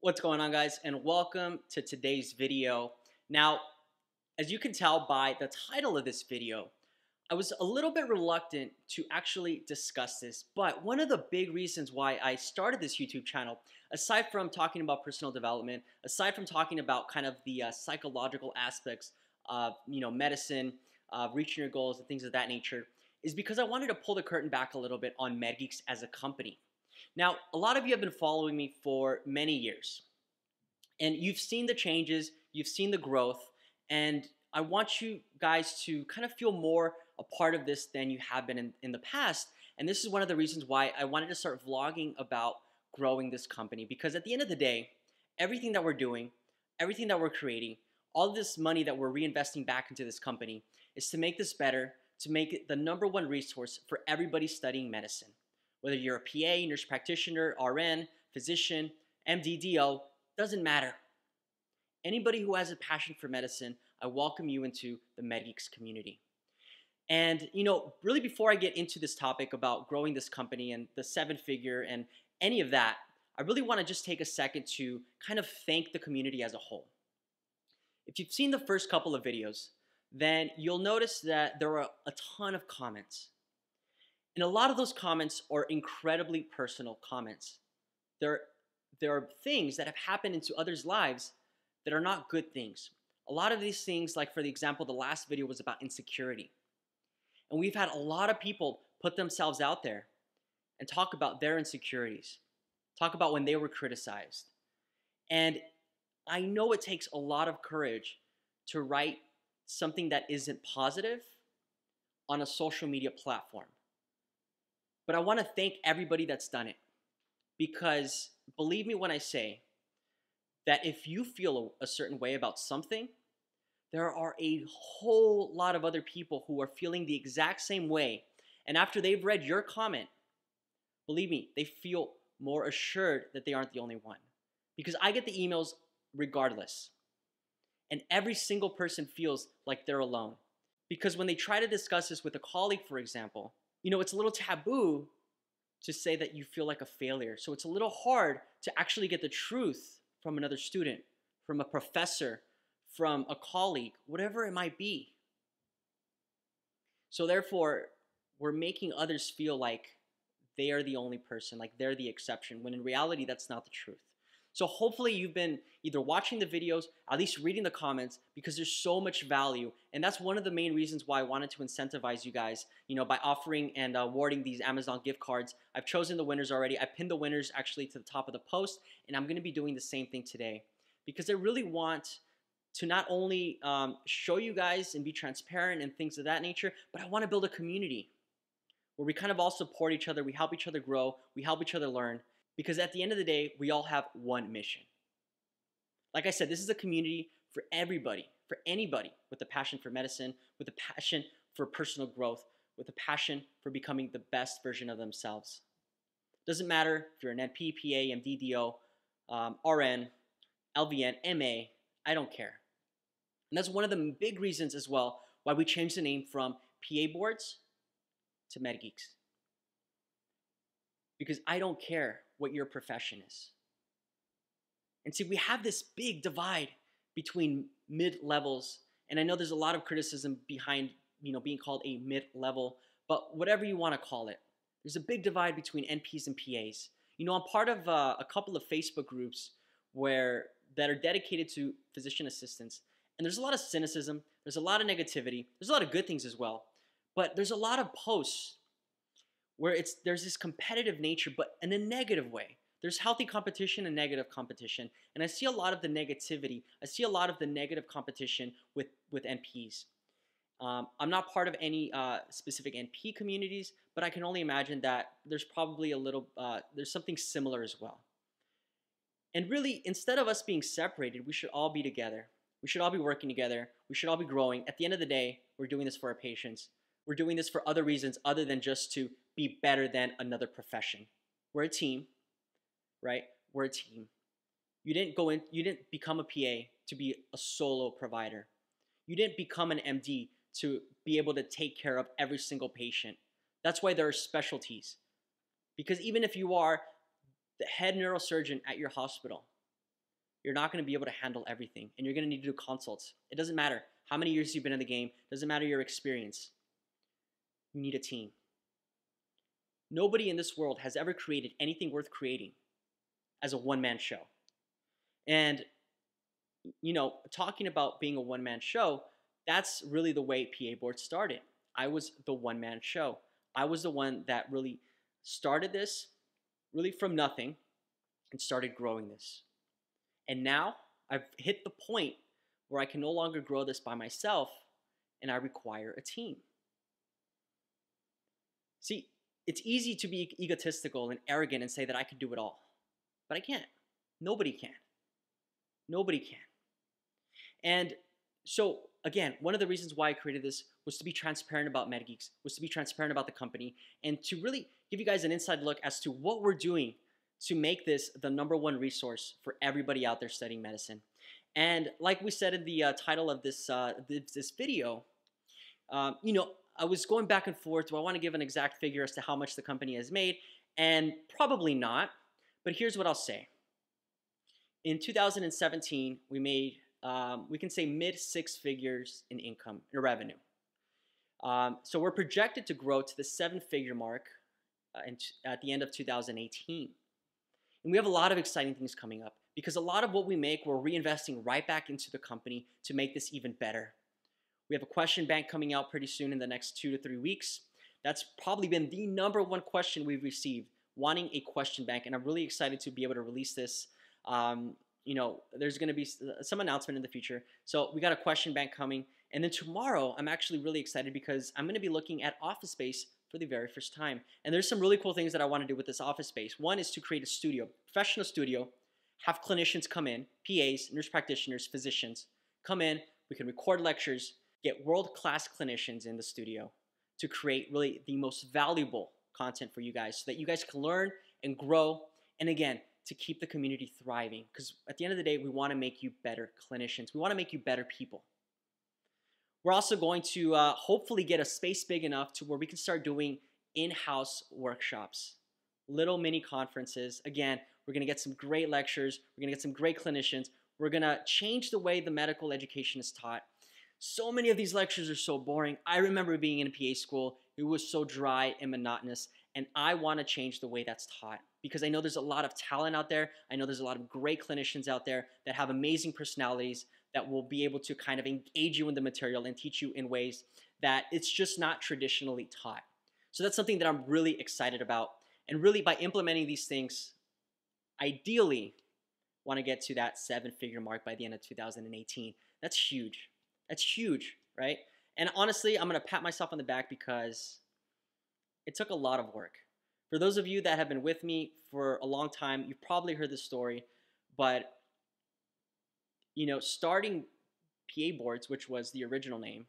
What's going on, guys, and welcome to today's video. Now, as you can tell by the title of this video, I was a little bit reluctant to actually discuss this, but one of the big reasons why I started this YouTube channel, aside from talking about personal development, aside from talking about kind of the psychological aspects of medicine, reaching your goals and things of that nature, is because I wanted to pull the curtain back a little bit on Medgeeks as a company. Now, a lot of you have been following me for many years, and you've seen the changes, you've seen the growth, and I want you guys to kind of feel more a part of this than you have been in the past. And this is one of the reasons why I wanted to start vlogging about growing this company, because at the end of the day, everything that we're doing, everything that we're creating, all this money that we're reinvesting back into this company is to make this better, to make it the #1 resource for everybody studying medicine. Whether you're a PA, nurse practitioner, RN, physician, MD, doesn't matter. Anybody who has a passion for medicine, I welcome you into the Medgeeks community. And really before I get into this topic about growing this company and the 7-figure and any of that, I really want to just take a second to kind of thank the community as a whole. If you've seen the first couple of videos, then you'll notice that there are a ton of comments. And a lot of those comments are incredibly personal comments. There are things that have happened into others' lives that are not good things. A lot of these things, like for the example, the last video was about insecurity. And we've had a lot of people put themselves out there and talk about their insecurities, talk about when they were criticized. And I know it takes a lot of courage to write something that isn't positive on a social media platform. But I want to thank everybody that's done it, because believe me when I say that if you feel a certain way about something, there are a whole lot of other people who are feeling the exact same way. And after they've read your comment, believe me, they feel more assured that they aren't the only one. Because I get the emails regardless. And every single person feels like they're alone. Because when they try to discuss this with a colleague, for example, it's a little taboo to say that you feel like a failure. So it's a little hard to actually get the truth from another student, from a professor, from a colleague, whatever it might be. So therefore, we're making others feel like they are the only person, like they're the exception, when in reality, that's not the truth. So hopefully you've been either watching the videos, at least reading the comments, because there's so much value. And that's one of the main reasons why I wanted to incentivize you guys, by offering and awarding these Amazon gift cards. I've chosen the winners already. I pinned the winners actually to the top of the post, and I'm going to be doing the same thing today, because I really want to not only show you guys and be transparent and things of that nature, but I want to build a community where we kind of all support each other, we help each other grow, we help each other learn. Because at the end of the day, we all have one mission. Like I said, this is a community for everybody, for anybody with a passion for medicine, with a passion for personal growth, with a passion for becoming the best version of themselves. Doesn't matter if you're an NP, PA, MD, RN, LVN, MA, I don't care. And that's one of the big reasons as well why we changed the name from PA boards to Medgeeks. Because I don't care what your profession is. And see, we have this big divide between mid-levels, and I know there's a lot of criticism behind being called a mid-level, but whatever you want to call it, there's a big divide between NPs and PAs. I'm part of a couple of Facebook groups that are dedicated to physician assistants, and there's a lot of cynicism, there's a lot of negativity, there's a lot of good things as well, but there's a lot of posts where there's this competitive nature, but in a negative way. There's healthy competition and negative competition. And I see a lot of the negativity. I see a lot of the negative competition with NPs. I'm not part of any specific NP communities, but I can only imagine that there's probably there's something similar as well. And really, instead of us being separated, we should all be together. We should all be working together. We should all be growing. At the end of the day, we're doing this for our patients. We're doing this for other reasons other than just to be better than another profession. We're a team, right? We're a team. You didn't become a PA to be a solo provider. You didn't become an MD to be able to take care of every single patient. That's why there are specialties. Because even if you are the head neurosurgeon at your hospital, you're not going to be able to handle everything, and you're going to need to do consults. It doesn't matter how many years you've been in the game, doesn't matter your experience. You need a team. Nobody in this world has ever created anything worth creating as a one-man show. And, talking about being a one-man show, that's really the way PA Board started. I was the one-man show. I was the one that really started this really from nothing and started growing this. And now I've hit the point where I can no longer grow this by myself and I require a team. See, it's easy to be egotistical and arrogant and say that I can do it all, but I can't. Nobody can. Nobody can. And so, again, one of the reasons why I created this was to be transparent about Medgeeks, was to be transparent about the company, and to really give you guys an inside look as to what we're doing to make this the #1 resource for everybody out there studying medicine. And like we said in the title of this video, I was going back and forth. Do I want to give an exact figure as to how much the company has made? And probably not. But here's what I'll say. In 2017, we made, we can say mid 6 figures in income, in revenue. So we're projected to grow to the 7-figure mark at the end of 2018. And we have a lot of exciting things coming up because a lot of what we make, we're reinvesting right back into the company to make this even better. We have a question bank coming out pretty soon in the next 2 to 3 weeks. That's probably been the #1 question we've received, wanting a question bank. And I'm really excited to be able to release this. There's going to be some announcement in the future. So we got a question bank coming. And then tomorrow, I'm actually really excited because I'm going to be looking at office space for the very first time. And there's some really cool things that I want to do with this office space. One is to create a studio, professional studio, have clinicians come in, PAs, nurse practitioners, physicians, come in. We can record lectures, get world-class clinicians in the studio to create really the most valuable content for you guys so that you guys can learn and grow. And again, to keep the community thriving. Because at the end of the day, we want to make you better clinicians. We want to make you better people. We're also going to hopefully get a space big enough to where we can start doing in-house workshops, little mini conferences. Again, we're going to get some great lectures. We're going to get some great clinicians. We're going to change the way the medical education is taught. So many of these lectures are so boring. I remember being in a PA school. It was so dry and monotonous. And I want to change the way that's taught because I know there's a lot of talent out there. I know there's a lot of great clinicians out there that have amazing personalities that will be able to kind of engage you in the material and teach you in ways that it's just not traditionally taught. So that's something that I'm really excited about. And really by implementing these things, ideally want to get to that 7-figure mark by the end of 2018. That's huge. That's huge, right? And honestly, I'm going to pat myself on the back because it took a lot of work. For those of you that have been with me for a long time, you've probably heard this story, but starting PA Boards, which was the original name,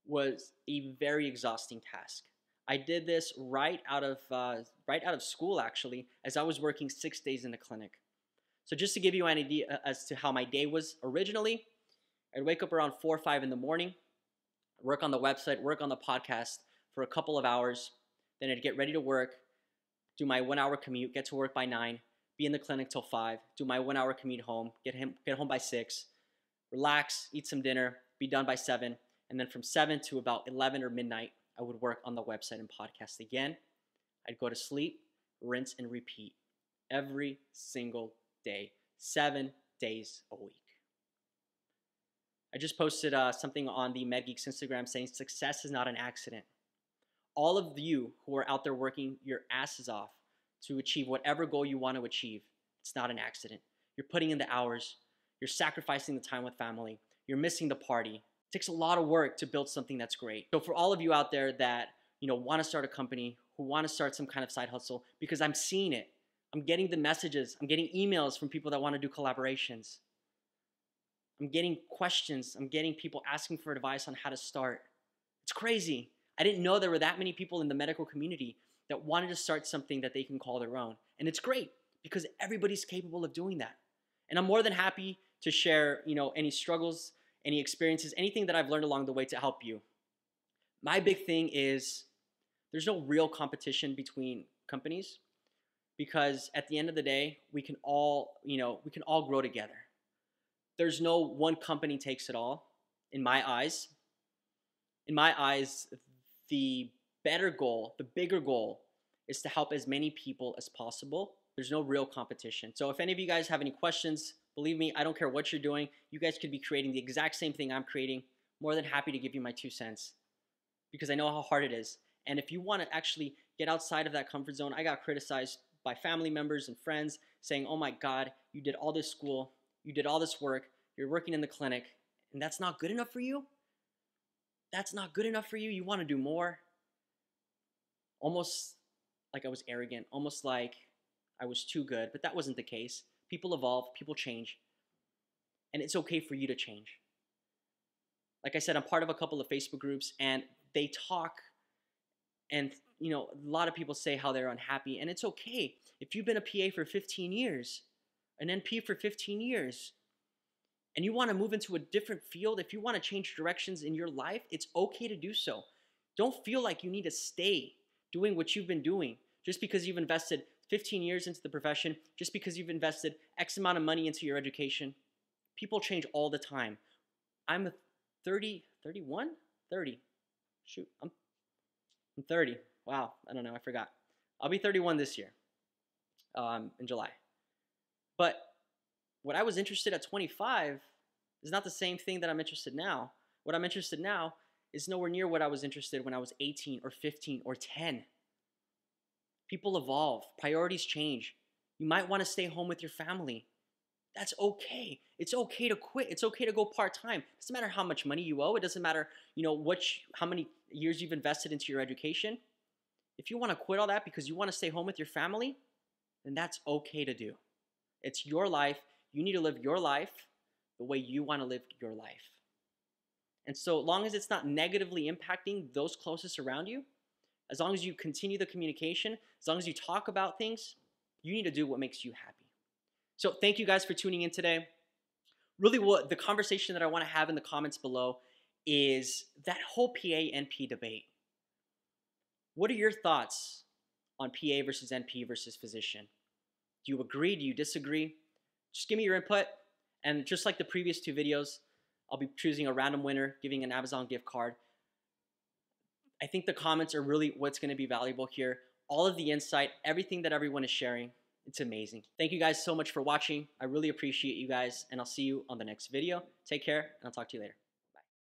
was a very exhausting task. I did this right out of school, actually, as I was working 6 days in the clinic. So just to give you an idea as to how my day was originally, I'd wake up around 4 or 5 in the morning, work on the website, work on the podcast for a couple of hours. Then I'd get ready to work, do my 1-hour commute, get to work by 9, be in the clinic till 5, do my 1-hour commute home, get home by 6, relax, eat some dinner, be done by 7, and then from 7 to about 11 or midnight, I would work on the website and podcast again. I'd go to sleep, rinse and repeat every single day, 7 days a week. I just posted something on the Medgeeks Instagram saying success is not an accident. All of you who are out there working your asses off to achieve whatever goal you want to achieve, it's not an accident. You're putting in the hours. You're sacrificing the time with family. You're missing the party. It takes a lot of work to build something that's great. So for all of you out there that want to start a company, who want to start some kind of side hustle, because I'm seeing it. I'm getting the messages. I'm getting emails from people that want to do collaborations. I'm getting questions. I'm getting people asking for advice on how to start. It's crazy. I didn't know there were that many people in the medical community that wanted to start something that they can call their own. And it's great because everybody's capable of doing that. And I'm more than happy to share, any struggles, any experiences, anything that I've learned along the way to help you. My big thing is there's no real competition between companies. because at the end of the day, we can all, we can all grow together. There's no one company takes it all in my eyes. In my eyes, the better goal, the bigger goal is to help as many people as possible. There's no real competition. So if any of you guys have any questions, believe me, I don't care what you're doing. You guys could be creating the exact same thing I'm creating. More than happy to give you my 2 cents because I know how hard it is. And if you want to actually get outside of that comfort zone, I got criticized by family members and friends saying, oh my God, you did all this school, you did all this work, you're working in the clinic, and that's not good enough for you? That's not good enough for you? You want to do more? Almost like I was arrogant, almost like I was too good, but that wasn't the case. People evolve, people change, and it's okay for you to change. Like I said, I'm part of a couple of Facebook groups, and they talk, and a lot of people say how they're unhappy, and it's okay. If you've been a PA for 15 years, an NP for 15 years, and you want to move into a different field, if you want to change directions in your life, it's okay to do so. Don't feel like you need to stay doing what you've been doing just because you've invested 15 years into the profession, just because you've invested X amount of money into your education. People change all the time. I'm 30, 31? 30. Shoot, I'm 30. Wow, I don't know, I forgot. I'll be 31 this year, in July. But what I was interested at 25 is not the same thing that I'm interested now. What I'm interested now is nowhere near what I was interested when I was 18 or 15 or 10. People evolve, priorities change. You might want to stay home with your family. That's okay. It's okay to quit. It's okay to go part-time. It doesn't matter how much money you owe. It doesn't matter, how many years you've invested into your education. If you want to quit all that because you want to stay home with your family, then that's okay to do. It's your life. You need to live your life the way you want to live your life. And so long as it's not negatively impacting those closest around you, as long as you continue the communication, as long as you talk about things, you need to do what makes you happy. So thank you guys for tuning in today. Really what the conversation that I want to have in the comments below is that whole PA-NP debate. What are your thoughts on PA versus NP versus physician? Do you agree? Do you disagree? Just give me your input. And just like the previous 2 videos, I'll be choosing a random winner, giving an Amazon gift card. I think the comments are really what's going to be valuable here. All of the insight, everything that everyone is sharing, it's amazing. Thank you guys so much for watching. I really appreciate you guys, and I'll see you on the next video. Take care, and I'll talk to you later.